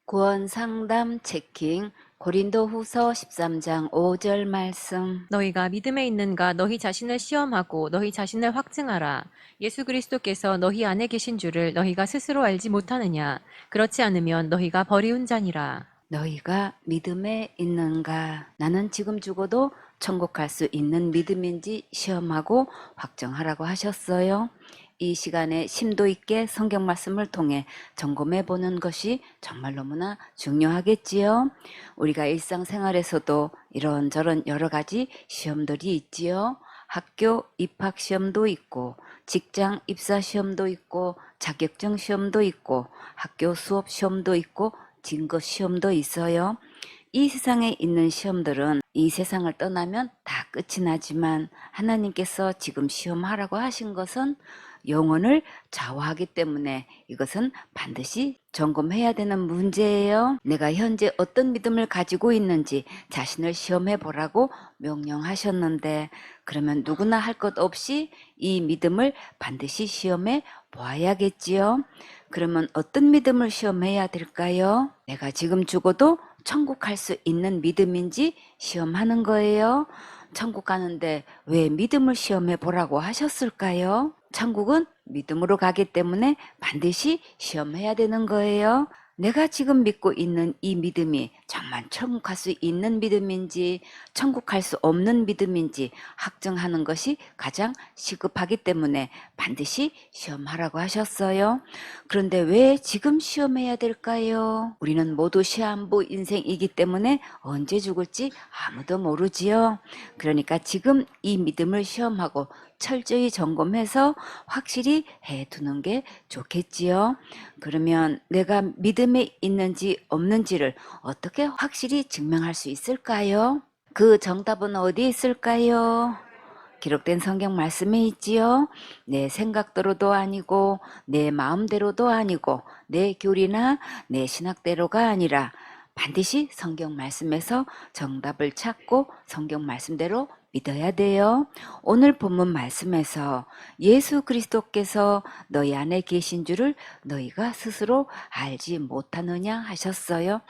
구원 상담 체킹 고린도후서 13장 5절 말씀. 너희가 믿음에 있는가 너희 자신을 시험하고 너희 자신을 확증하라. 예수 그리스도께서 너희 안에 계신 줄을 너희가 스스로 알지 못하느냐. 그렇지 않으면 너희가 버리운 자니라. 너희가 믿음에 있는가? 나는 지금 죽어도 천국 갈 수 있는 믿음인지 시험하고 확정하라고 하셨어요. 이 시간에 심도 있게 성경 말씀을 통해 점검해 보는 것이 정말 너무나 중요하겠지요. 우리가 일상생활에서도 이런저런 여러 가지 시험들이 있지요. 학교 입학 시험도 있고, 직장 입사 시험도 있고, 자격증 시험도 있고, 학교 수업 시험도 있고, 증거 시험도 있어요. 이 세상에 있는 시험들은 이 세상을 떠나면 다 끝이 나지만 하나님께서 지금 시험하라고 하신 것은 영혼을 좌우하기 때문에 이것은 반드시 점검해야 되는 문제예요. 내가 현재 어떤 믿음을 가지고 있는지 자신을 시험해 보라고 명령하셨는데, 그러면 누구나 할 것 없이 이 믿음을 반드시 시험해 보아야겠지요. 그러면 어떤 믿음을 시험해야 될까요? 내가 지금 죽어도 천국 갈 수 있는 믿음인지 시험하는 거예요. 천국 가는데 왜 믿음을 시험해 보라고 하셨을까요? 천국은 믿음으로 가기 때문에 반드시 시험해야 되는 거예요. 내가 지금 믿고 있는 이 믿음이 정말 천국 갈 수 있는 믿음인지 천국 갈 수 없는 믿음인지 확정하는 것이 가장 시급하기 때문에 반드시 시험하라고 하셨어요. 그런데 왜 지금 시험해야 될까요? 우리는 모두 시한부 인생이기 때문에 언제 죽을지 아무도 모르지요. 그러니까 지금 이 믿음을 시험하고 철저히 점검해서 확실히 해두는 게 좋겠지요. 그러면 내가 믿음에 있는지 없는지를 어떻게 확실히 증명할 수 있을까요? 그 정답은 어디 있을까요? 기록된 성경 말씀에 있지요. 내 생각대로도 아니고 내 마음대로도 아니고 내 교리나 내 신학대로가 아니라 반드시 성경 말씀에서 정답을 찾고 성경 말씀대로 믿어야 돼요. 오늘 본문 말씀에서 예수 그리스도께서 너희 안에 계신 줄을 너희가 스스로 알지 못하느냐 하셨어요.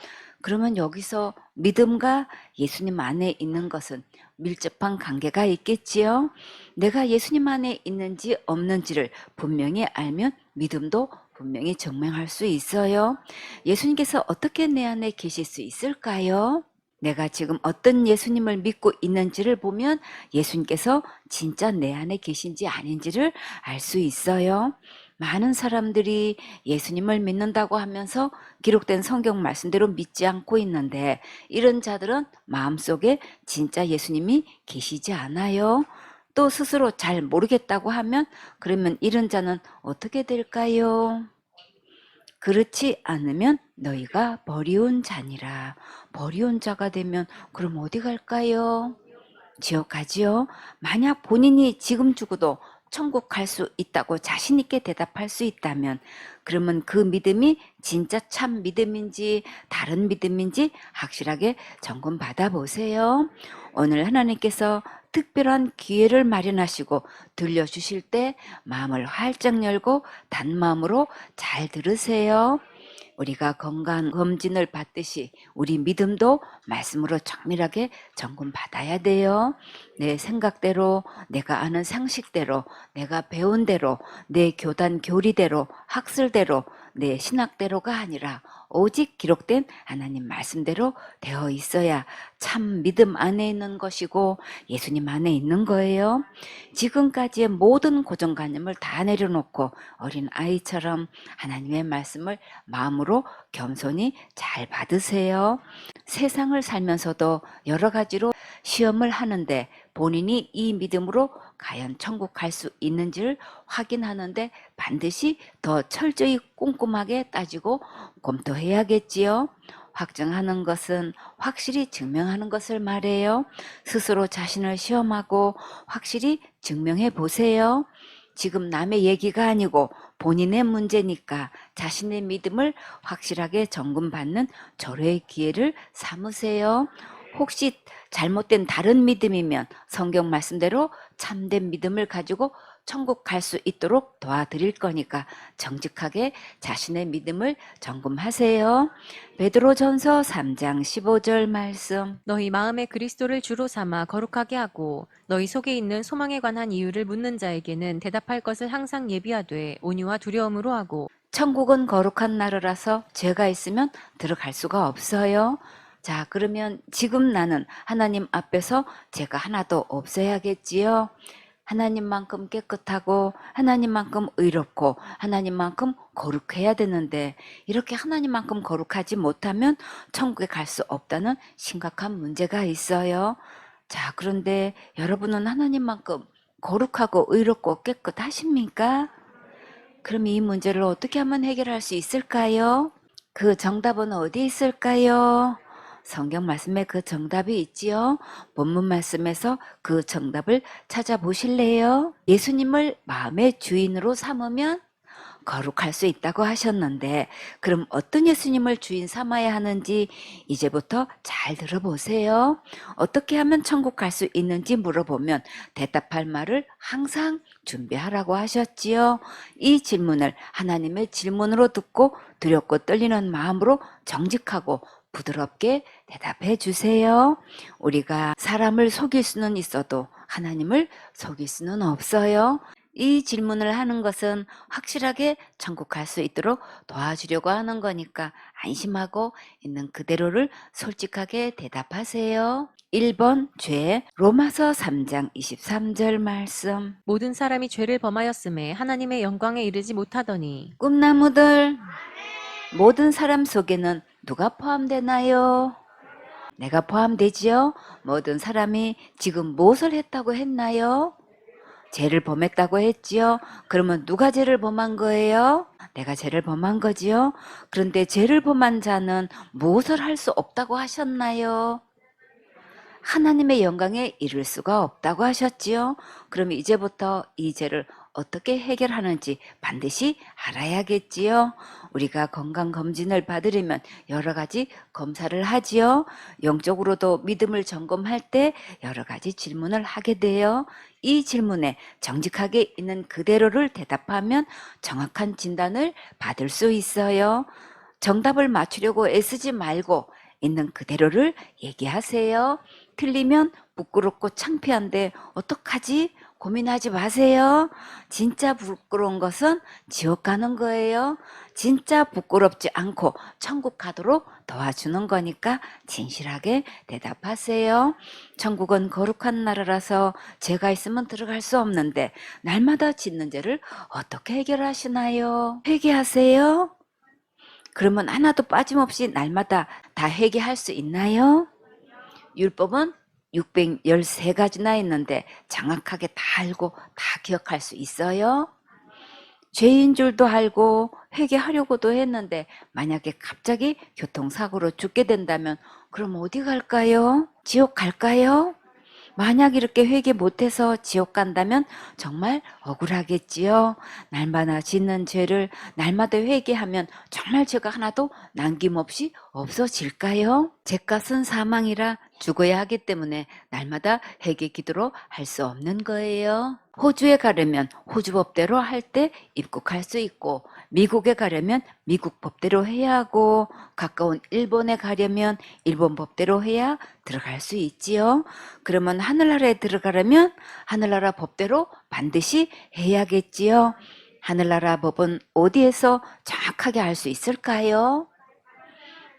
그러면 여기서 믿음과 예수님 안에 있는 것은 밀접한 관계가 있겠지요. 내가 예수님 안에 있는지 없는지를 분명히 알면 믿음도 분명히 증명할 수 있어요. 예수님께서 어떻게 내 안에 계실 수 있을까요? 내가 지금 어떤 예수님을 믿고 있는지를 보면 예수님께서 진짜 내 안에 계신지 아닌지를 알 수 있어요. 많은 사람들이 예수님을 믿는다고 하면서 기록된 성경 말씀대로 믿지 않고 있는데, 이런 자들은 마음속에 진짜 예수님이 계시지 않아요. 또 스스로 잘 모르겠다고 하면 그러면 이런 자는 어떻게 될까요? 그렇지 않으면 너희가 버리운 자니라. 버리운 자가 되면 그럼 어디 갈까요? 지옥 가지요. 만약 본인이 지금 죽어도 천국 갈 수 있다고 자신 있게 대답할 수 있다면, 그러면 그 믿음이 진짜 참 믿음인지 다른 믿음인지 확실하게 점검 받아 보세요. 오늘 하나님께서 특별한 기회를 마련하시고 들려주실 때 마음을 활짝 열고 단마음으로 잘 들으세요. 우리가 건강검진을 받듯이 우리 믿음도 말씀으로 정밀하게 점검받아야 돼요. 내 생각대로, 내가 아는 상식대로, 내가 배운 대로, 내 교단 교리대로, 학술대로, 내 신학대로가 아니라 오직 기록된 하나님 말씀대로 되어 있어야 참 믿음 안에 있는 것이고 예수님 안에 있는 거예요. 지금까지의 모든 고정관념을 다 내려놓고 어린 아이처럼 하나님의 말씀을 마음으로 겸손히 잘 받으세요. 세상을 살면서도 여러 가지로 시험을 하는데 본인이 이 믿음으로 과연 천국 갈 수 있는지를 확인하는데 반드시 더 철저히 꼼꼼하게 따지고 검토해야겠지요. 확정하는 것은 확실히 증명하는 것을 말해요. 스스로 자신을 시험하고 확실히 증명해 보세요. 지금 남의 얘기가 아니고 본인의 문제니까 자신의 믿음을 확실하게 점검받는 절호의 기회를 삼으세요. 혹시 잘못된 다른 믿음이면 성경 말씀대로 참된 믿음을 가지고 천국 갈 수 있도록 도와드릴 거니까 정직하게 자신의 믿음을 점검하세요. 베드로전서 3장 15절 말씀. 너희 마음에 그리스도를 주로 삼아 거룩하게 하고 너희 속에 있는 소망에 관한 이유를 묻는 자에게는 대답할 것을 항상 예비하되 온유와 두려움으로 하고 천국은 거룩한 나라라서 죄가 있으면 들어갈 수가 없어요. 자, 그러면 지금 나는 하나님 앞에서 죄가 하나도 없어야겠지요. 하나님만큼 깨끗하고 하나님만큼 의롭고 하나님만큼 거룩해야 되는데 이렇게 하나님만큼 거룩하지 못하면 천국에 갈 수 없다는 심각한 문제가 있어요. 자, 그런데 여러분은 하나님만큼 거룩하고 의롭고 깨끗하십니까? 그럼 이 문제를 어떻게 하면 해결할 수 있을까요? 그 정답은 어디 있을까요? 성경 말씀에 그 정답이 있지요. 본문 말씀에서 그 정답을 찾아보실래요? 예수님을 마음의 주인으로 삼으면 거룩할 수 있다고 하셨는데 그럼 어떤 예수님을 주인 삼아야 하는지 이제부터 잘 들어보세요. 어떻게 하면 천국 갈 수 있는지 물어보면 대답할 말을 항상 준비하라고 하셨지요. 이 질문을 하나님의 질문으로 듣고 두렵고 떨리는 마음으로 정직하고 부드럽게 대답해 주세요. 우리가 사람을 속일 수는 있어도 하나님을 속일 수는 없어요. 이 질문을 하는 것은 확실하게 천국 갈 수 있도록 도와주려고 하는 거니까 안심하고 있는 그대로를 솔직하게 대답하세요. 1번 죄. 로마서 3장 23절 말씀. 모든 사람이 죄를 범하였음에 하나님의 영광에 이르지 못하더니 꿈나무들, 모든 사람 속에는 누가 포함되나요? 내가 포함되지요? 모든 사람이 지금 무엇을 했다고 했나요? 죄를 범했다고 했지요? 그러면 누가 죄를 범한 거예요? 내가 죄를 범한 거지요? 그런데 죄를 범한 자는 무엇을 할 수 없다고 하셨나요? 하나님의 영광에 이를 수가 없다고 하셨지요? 그럼 이제부터 이 죄를 어떻게 해결하는지 반드시 알아야겠지요? 우리가 건강검진을 받으려면 여러 가지 검사를 하지요? 영적으로도 믿음을 점검할 때 여러 가지 질문을 하게 돼요. 이 질문에 정직하게 있는 그대로를 대답하면 정확한 진단을 받을 수 있어요. 정답을 맞추려고 애쓰지 말고 있는 그대로를 얘기하세요. 틀리면 부끄럽고 창피한데 어떡하지? 고민하지 마세요. 진짜 부끄러운 것은 지옥 가는 거예요. 진짜 부끄럽지 않고 천국 가도록 도와주는 거니까 진실하게 대답하세요. 천국은 거룩한 나라라서 죄가 있으면 들어갈 수 없는데 날마다 짓는 죄를 어떻게 해결하시나요? 회개하세요. 그러면 하나도 빠짐없이 날마다 다 회개할 수 있나요? 율법은 613가지나 있는데 정확하게 다 알고 다 기억할 수 있어요? 죄인 줄도 알고 회개하려고도 했는데 만약에 갑자기 교통사고로 죽게 된다면 그럼 어디 갈까요? 지옥 갈까요? 만약 이렇게 회개 못해서 지옥 간다면 정말 억울하겠지요. 날마다 짓는 죄를 날마다 회개하면 정말 죄가 하나도 남김없이 없어질까요? 죄값은 사망이라 죽어야 하기 때문에 날마다 회개 기도로 할 수 없는 거예요. 호주에 가려면 호주 법대로 할 때 입국할 수 있고 미국에 가려면 미국 법대로 해야 하고 가까운 일본에 가려면 일본 법대로 해야 들어갈 수 있지요. 그러면 하늘나라에 들어가려면 하늘나라 법대로 반드시 해야겠지요. 하늘나라 법은 어디에서 정확하게 알 수 있을까요?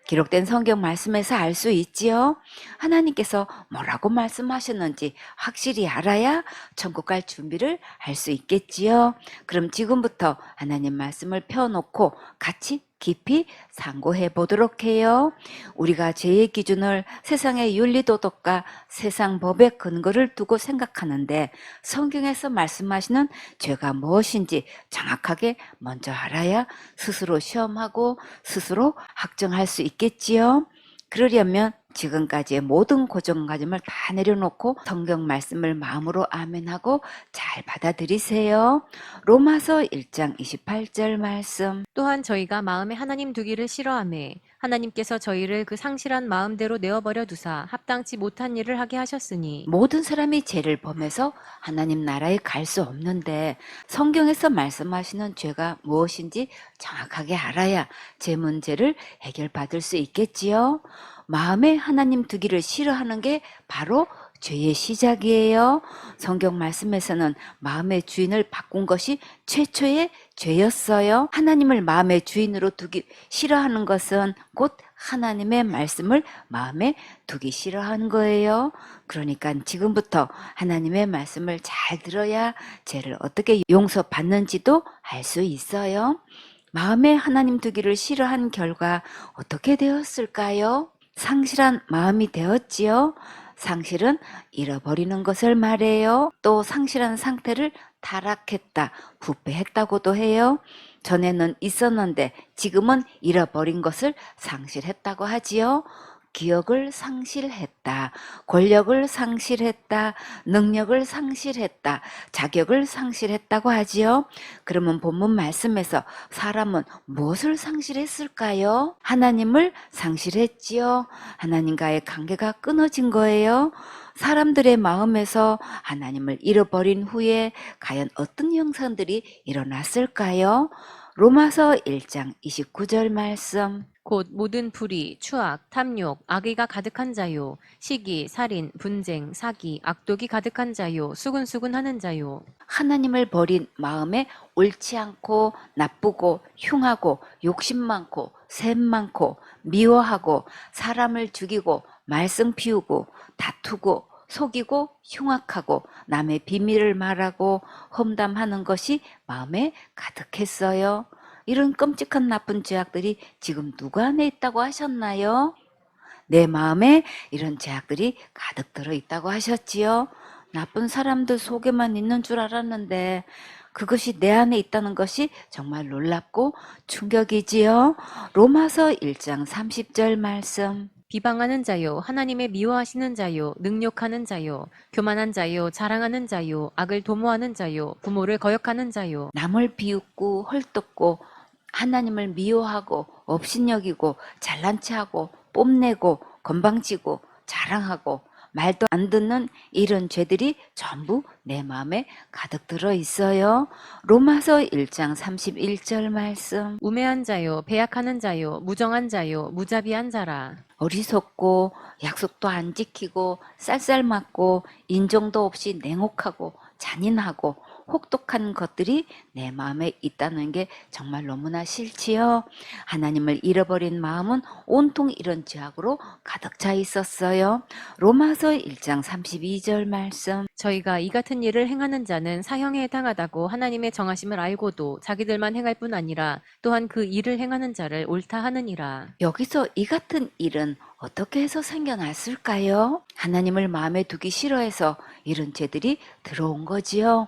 기록된 성경 말씀에서 알 수 있지요. 하나님께서 뭐라고 말씀하셨는지 확실히 알아야 천국 갈 준비를 할 수 있겠지요. 그럼 지금부터 하나님 말씀을 펴놓고 같이 깊이 상고해 보도록 해요. 우리가 죄의 기준을 세상의 윤리도덕과 세상 법의 근거를 두고 생각하는데 성경에서 말씀하시는 죄가 무엇인지 정확하게 먼저 알아야 스스로 시험하고 스스로 확정할 수 있겠지요. 그러려면 지금까지의 모든 고정관념을 다 내려놓고 성경 말씀을 마음으로 아멘하고 잘 받아들이세요. 로마서 1장 28절 말씀. 또한 저희가 마음에 하나님 두기를 싫어하매 하나님께서 저희를 그 상실한 마음대로 내어버려 두사 합당치 못한 일을 하게 하셨으니 모든 사람이 죄를 범해서 하나님 나라에 갈 수 없는데 성경에서 말씀하시는 죄가 무엇인지 정확하게 알아야 제 문제를 해결받을 수 있겠지요. 마음에 하나님 두기를 싫어하는 게 바로 죄의 시작이에요. 성경 말씀에서는 마음의 주인을 바꾼 것이 최초의 죄였어요. 하나님을 마음의 주인으로 두기 싫어하는 것은 곧 하나님의 말씀을 마음에 두기 싫어하는 거예요. 그러니까 지금부터 하나님의 말씀을 잘 들어야 죄를 어떻게 용서받는지도 알 수 있어요. 마음에 하나님 두기를 싫어한 결과 어떻게 되었을까요? 상실한 마음이 되었지요. 상실은 잃어버리는 것을 말해요. 또 상실한 상태를 타락했다, 부패했다고도 해요. 전에는 있었는데 지금은 잃어버린 것을 상실했다고 하지요. 기억을 상실했다, 권력을 상실했다, 능력을 상실했다, 자격을 상실했다고 하지요. 그러면 본문 말씀에서 사람은 무엇을 상실했을까요? 하나님을 상실했지요. 하나님과의 관계가 끊어진 거예요. 사람들의 마음에서 하나님을 잃어버린 후에 과연 어떤 형상들이 일어났을까요? 로마서 1장 29절 말씀. 곧 모든 불의, 추악, 탐욕, 악의가 가득한 자요, 시기, 살인, 분쟁, 사기, 악독이 가득한 자요, 수군수군하는 자요. 하나님을 버린 마음에 옳지 않고 나쁘고 흉하고 욕심 많고 셈 많고 미워하고 사람을 죽이고 말썽 피우고 다투고 속이고 흉악하고 남의 비밀을 말하고 험담하는 것이 마음에 가득했어요. 이런 끔찍한 나쁜 죄악들이 지금 누구 안에 있다고 하셨나요? 내 마음에 이런 죄악들이 가득 들어 있다고 하셨지요. 나쁜 사람들 속에만 있는 줄 알았는데 그것이 내 안에 있다는 것이 정말 놀랍고 충격이지요. 로마서 1장 30절 말씀. 비방하는 자요, 하나님의 미워하시는 자요, 능욕하는 자요, 교만한 자요, 자랑하는 자요, 악을 도모하는 자요, 부모를 거역하는 자요. 남을 비웃고 헐뜯고 하나님을 미워하고 업신여기고 잘난 체하고 뽐내고 건방지고 자랑하고 말도 안 듣는 이런 죄들이 전부 내 마음에 가득 들어 있어요. 로마서 1장 31절 말씀. 우매한 자요, 배약하는 자요, 무정한 자요, 무자비한 자라. 어리석고 약속도 안 지키고 쌀쌀맞고 인정도 없이 냉혹하고 잔인하고 혹독한 것들이 내 마음에 있다는 게 정말 너무나 싫지요. 하나님을 잃어버린 마음은 온통 이런 죄악으로 가득 차 있었어요. 로마서 1장 32절 말씀. 저희가 이 같은 일을 행하는 자는 사형에 해당하다고 하나님의 정하심을 알고도 자기들만 행할 뿐 아니라 또한 그 일을 행하는 자를 옳다 하느니라. 여기서 이 같은 일은 어떻게 해서 생겨났을까요? 하나님을 마음에 두기 싫어해서 이런 죄들이 들어온 거지요.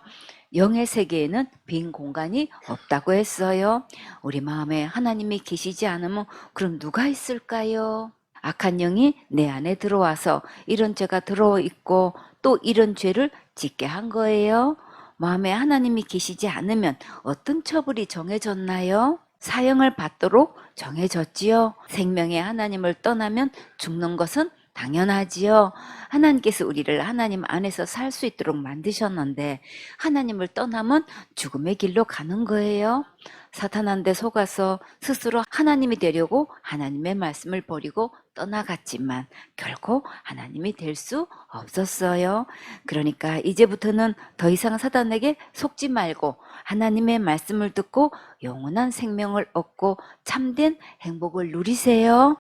영의 세계에는 빈 공간이 없다고 했어요. 우리 마음에 하나님이 계시지 않으면 그럼 누가 있을까요? 악한 영이 내 안에 들어와서 이런 죄가 들어있고 또 이런 죄를 짓게 한 거예요. 마음에 하나님이 계시지 않으면 어떤 처벌이 정해졌나요? 사형을 받도록 정해졌지요. 생명의 하나님을 떠나면 죽는 것은 당연하지요. 하나님께서 우리를 하나님 안에서 살 수 있도록 만드셨는데 하나님을 떠나면 죽음의 길로 가는 거예요. 사탄한테 속아서 스스로 하나님이 되려고 하나님의 말씀을 버리고 떠나갔지만 결코 하나님이 될 수 없었어요. 그러니까 이제부터는 더 이상 사탄에게 속지 말고 하나님의 말씀을 듣고 영원한 생명을 얻고 참된 행복을 누리세요.